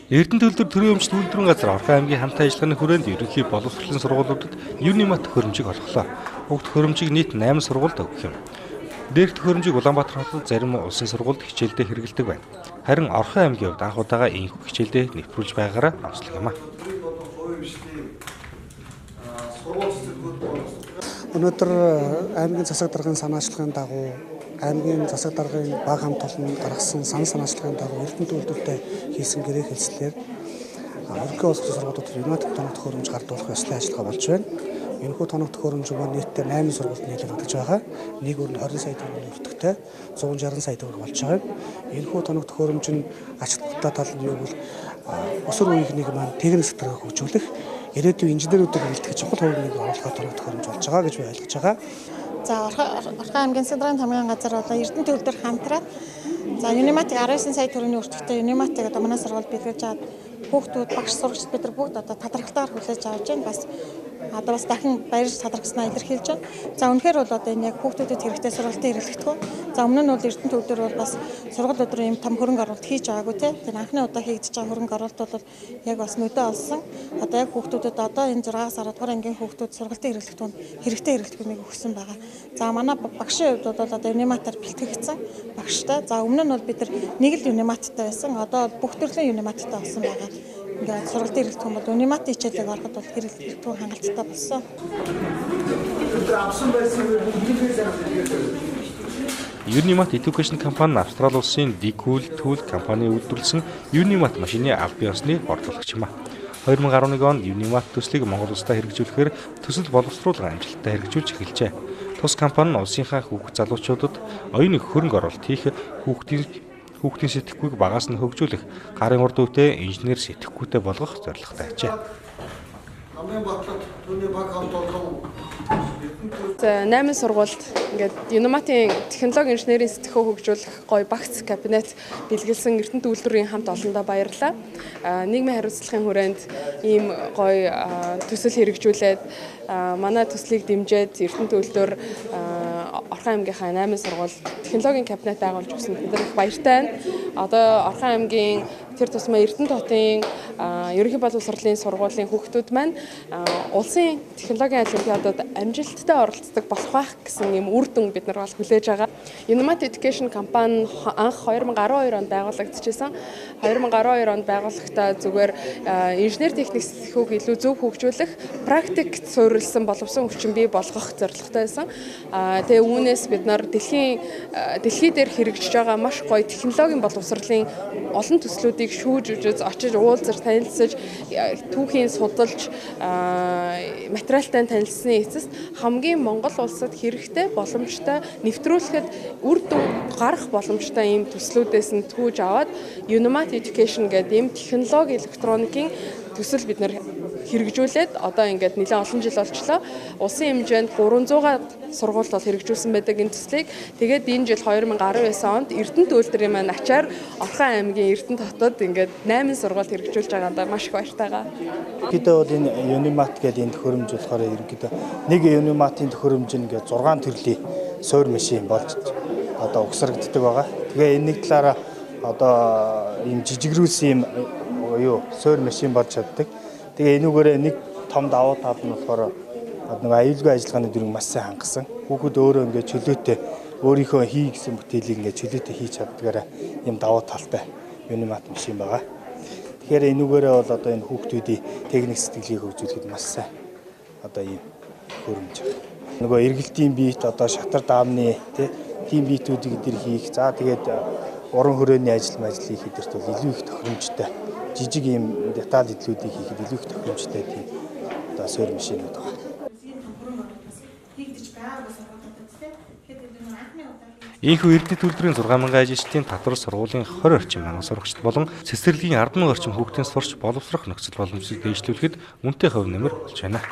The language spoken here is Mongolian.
Эрдэнэ төлөвлөр төрийн өмчт үйлдвэрийн газар Орхон аймгийн хамтын ажиллагааны хүрээнд ерөнхий боловсролын сургуулиудад UNIMAT төхөөрөмжийг олголоо. Уг төхөөрөмжийг нийт 8 сургуульд өгөх юм. Дээрх төхөөрөмжийг Улаанбаатар хотод зарим улсын сургуульд хичээлдээ хэрэглэдэг байна. Харин Орхон аймгийн хувьд анх удаага энэхүү хичээлдээ нэвтрүүлж байгаагаараа онцлог юм а. Өнөөдөр аймгийн засаг даргын санаачлагын дагуу аймгийн засаг даргын баг хамт олон гаргасан санаачлагын дагуу эрдэнэ төлөвлөлтөд хийсэн гэрээ хэлцлээр ерөнхий боловсролын сургуулиудад UNIMAT тоног төхөөрөмж гардуулах ёслолын ажиллагаа болж байна. Энэхүү тоног төхөөрөмж маань нийтдээ 8 сургуульд нийлэгдэж байгаа. Нэг өөр нь 20 сая төгрөгийн өртөгтэй 160 сая төгрөг болж байгаа. Энэхүү тоног төхөөрөмж нь ачлалттай тал нь юу гэвэл өсвөр үеийнхнийг маань техник сэтрийг хөгжүүлэх, ирээдүйн инженеруудыг бэлтгэж чухал хувийг оруулах тоног төхөөрөмж болж байгаа гэж би ойлгож байгаа. За Орхон аймгийн Сэндрийн тамгын газар одоо Эрдэнэ төлөвлөлтөөр хамтраад UNIMAT-ыг 19 сая төгрөгийн өртөгтэй UNIMAT-ыг одоо манай сургууль бэлгэж аваад хүүхдүүд багш сурагчид бид нар бүгд одоо талархалтаар хүлээж авч байна. Бас дахин баярлж талархснаа илэрхийлж байна. За үнэхээр бол одоо энэ яг хүүхдүүдэд хэрэгтэй сургалтын хэрэглэгдэхүүн. За өмнө нь бол Эрдэнэ төлөвлөлтөөр бол бас сургууль өдрөө юм том хөрөнгө оруулалт хийж байгаагүй тийм. Тэр анхны удаа хийгдэж байгаа хөрөнгө оруулалт бол яг бас нүдэ олсон. Одоо яг хүүхдүүдэд одоо энэ 6-аас 10 дугаар ангийн хүүхдүүд сургалтын хэрэглэгдэхүүн хэрэгтэй хэрэглэгдэхүүнийг өгсөн байгаа. За манай багшийн хувьд бол одоо UNIMAT-аар бэлтгэгдсэн багштай. За өмнө нь бол бид нар нэг л UNIMAT-тай байсан. Одоо бүх төрлийн UNIMAT-тай болсон байгаа. Ингээд сургалтын хэрэглэгдэхүүн бол UNIMAT хичээлийг ороход бол хэрэглэгдэхүүн хангалттай болсон. UNIMAT Education компани нь Австрали улсын Dicool Tool компани үйлдвэрлэсэн UNIMAT машины аль бие усны борлуулагч юм а. 2011 онд UNIMAT төслийг Монгол улстай хэрэгжүүлэхээр төсөл боловсруулах амжилттай хэрэгжүүлж эхэлжээ. Тус компани нь улсынхаа хүүхэд залуучуудад оюуны хөрөнгө оруулалт хийх, хүүхдийн сэтгэхүйг багаас нь хөгжүүлэх, гарын урд үетэй инженер сэтгэхүйтэй болгох зорилготой ажээ. За 8 сургуульд ингээд UNIMAT-ийн технологи инженерийн сэтгэхүй хөгжүүлэх гоё багц кабинет бэлгэлсэн Эрдэнэ төлөвлөрийн хамт олондоо баярлалаа. Нийгмийн хариуцлагын хүрээнд ийм гоё төсөл хэрэгжүүлээд манай төслийг дэмжиж Эрдэнэ төлөвлөр Орхон аймгийнхаа 8 сургууль технологийн кабинет байгуулж өгсөн бид нар их баяртай байна. Одоо Орхон аймгийн тэр тусмаа Эрдэнэ хотын ерөнхий боловсролын сургуулийн хүүхдүүд маань улсын технологийн олимпиадад амжилттай оролцдог болох байх гэсэн юм үр дүн бид нар бол хүлээж байгаа. UNIMAT Education компани анх 2012 онд байгуулагдчихсан. 2012 онд байгууллагатай зүгээр инженер техник сэтгэхүйг илүү зөв хөгжүүлэх, практикт суурилсан боловсон хүчин бий болгох зорилготой байсан. Тэгээ үүнээс бид нар дэлхий дээр хэрэгжиж байгаа маш гоё технологийн боловсролын олон төслүүдийг шүүж үзэж, очиж уулзаж, танилцаж, түүхийн судалж, материалтай танилцсны эцэст хамгийн Монгол улсад хэрэгтэй боломжтой нэвтрүүлэхэд үр дүн гарах боломжтой ийм төслүүдээс нь түүж аваад UNIMAT Education гэдэг ийм технологи электроникийн төсөл бид нар хэрэгжүүлээд одоо ингээд нэлээд олон жил болчлоо. Улсын хэмжээнд 300-аад сургууль бол хэрэгжүүлсэн байдаг энэ төслийг. Тэгээд энэ жил 2019 онд Эрдэнэ төлөвлөрийн маань ачаар Орхон аймгийн Эрдэнэ хотод ингээд 8 сургууль хэрэгжүүлж байгаадаа маш их баяртай байгаа. Ерөнхийдөө бол энэ UNIMAT гэдэг энэ төхөөрөмж болохоор ерөнхийдөө нэг UNIMAT-ийн төхөөрөмж ингээд 6 төрлийн суур машин болж одоо угсрагддаг байгаа. Тэгээ энэ нэг талаараа одоо ийм жижигрүүлсэн ийм суур машин болж чаддаг. Тэгээ энүүгээрээ нэг том давуу тал нь болохоор нэг аюулгүй ажиллагааны дөрөв маш сайн хангасан. Хүүхэд өөрөө ингээд чөлөөтэй өөрийнхөө хий гэсэн бүтээлийг ингээд чөлөөтэй хийж чаддгаараа юм давуу талтай UNIMAT машин байгаа. Тэгэхээр энүүгээрээ бол одоо энэ хүүхдүүдийн техник сэтгэлийг хөгжүүлэхэд маш сайн одоо ийм хөрөмж байгаа. Нөгөө эргэлтийн биет одоо шатар даамны тийм биетүүдийг эдгээр хийх. За тэгээд уран хүрээний ажил хийхэд бол илүү их тохиромжтой жижиг ийм деталь эдлүүдийг хийхэд илүү их тохиромжтой тийм одоо суур машинууд байгаа. Ийхүү Эрдэнэ төлөвлөрийн 6,000 ажилчдын татвар сургуулийн 20 орчим мянган сурагчид болон цэцэрлэгийн 10,000 орчим хүүхдийн сурч боловсрох нөхцөл боломжийг дэвшлүүлэхэд үнэтэй хувь нэмэр болж байна.